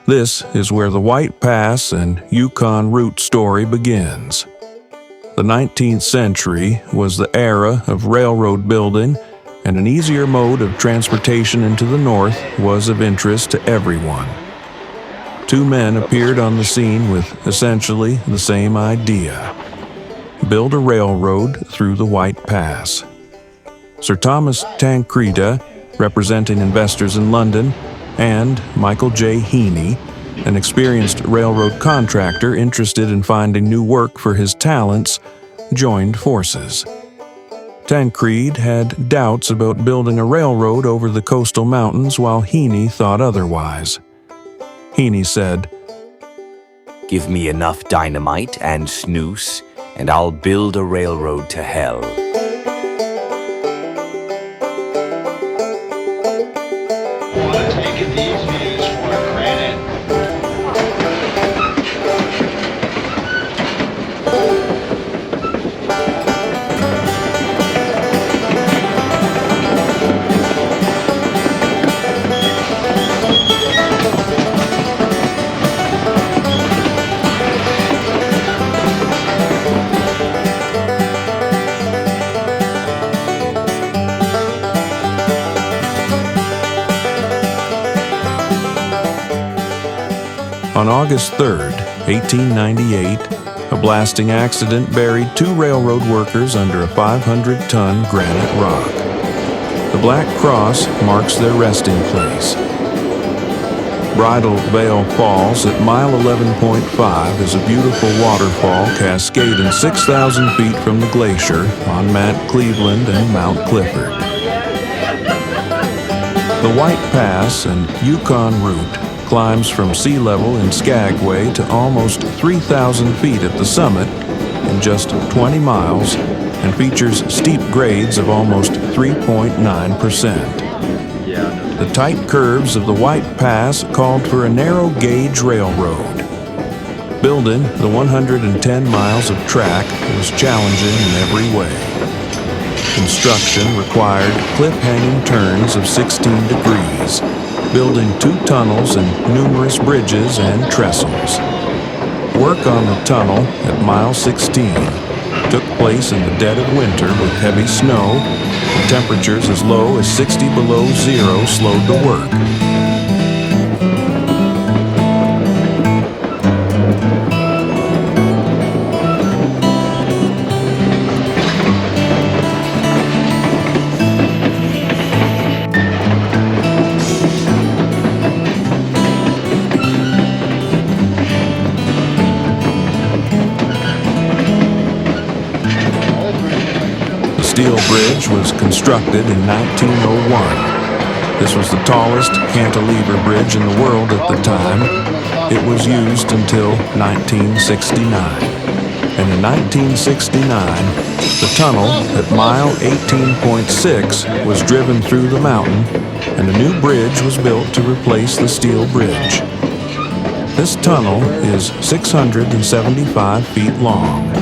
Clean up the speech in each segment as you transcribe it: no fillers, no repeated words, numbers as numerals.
This is where the White Pass and Yukon route story begins. The 19th century was the era of railroad building, and an easier mode of transportation into the north was of interest to everyone. Two men appeared on the scene with essentially the same idea: build a railroad through the White Pass. Sir Thomas Tancreda, representing investors in London, and Michael J. Heaney, an experienced railroad contractor interested in finding new work for his talents, joined forces. Tancred had doubts about building a railroad over the coastal mountains, while Heaney thought otherwise. Heaney said, "Give me enough dynamite and snooze, and I'll build a railroad to hell." Taking these views for granted. On August 3, 1898, a blasting accident buried two railroad workers under a 500-ton granite rock. The Black Cross marks their resting place. Bridal Veil Falls at mile 11.5 is a beautiful waterfall cascading 6,000 feet from the glacier on Mount Cleveland and Mount Clifford. The White Pass and Yukon route climbs from sea level in Skagway to almost 3,000 feet at the summit in just 20 miles and features steep grades of almost 3.9%. The tight curves of the White Pass called for a narrow gauge railroad. Building the 110 miles of track was challenging in every way. Construction required cliff-hanging turns of 16 degrees, building 2 tunnels and numerous bridges and trestles. Work on the tunnel at mile 16 took place in the dead of winter with heavy snow, and temperatures as low as 60 below zero slowed the work. The steel bridge was constructed in 1901. This was the tallest cantilever bridge in the world at the time. It was used until 1969. And in 1969, the tunnel at mile 18.6 was driven through the mountain, and a new bridge was built to replace the steel bridge. This tunnel is 675 feet long.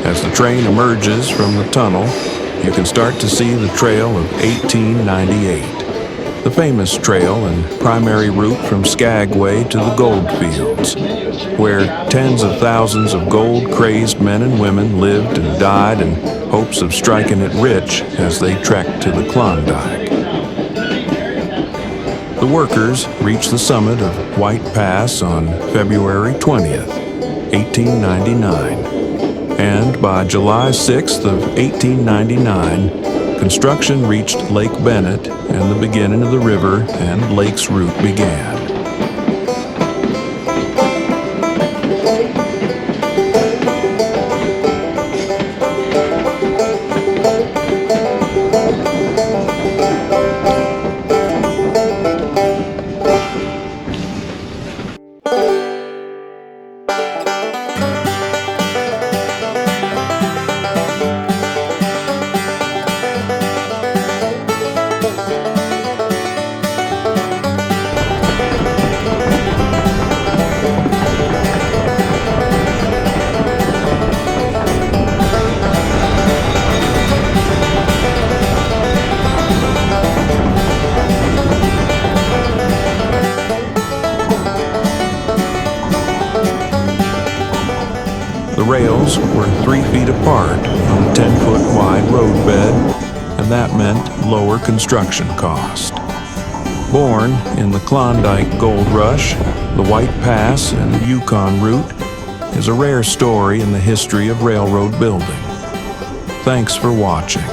As the train emerges from the tunnel, you can start to see the trail of 1898, the famous trail and primary route from Skagway to the gold fields, where tens of thousands of gold-crazed men and women lived and died in hopes of striking it rich as they trekked to the Klondike. The workers reached the summit of White Pass on February 20th, 1899. And by July 6th of 1899, construction reached Lake Bennett and the beginning of the river and lake's route began. The rails were 3 feet apart on a 10-foot wide roadbed, and that meant lower construction cost. Born in the Klondike Gold Rush, the White Pass and Yukon route is a rare story in the history of railroad building. Thanks for watching.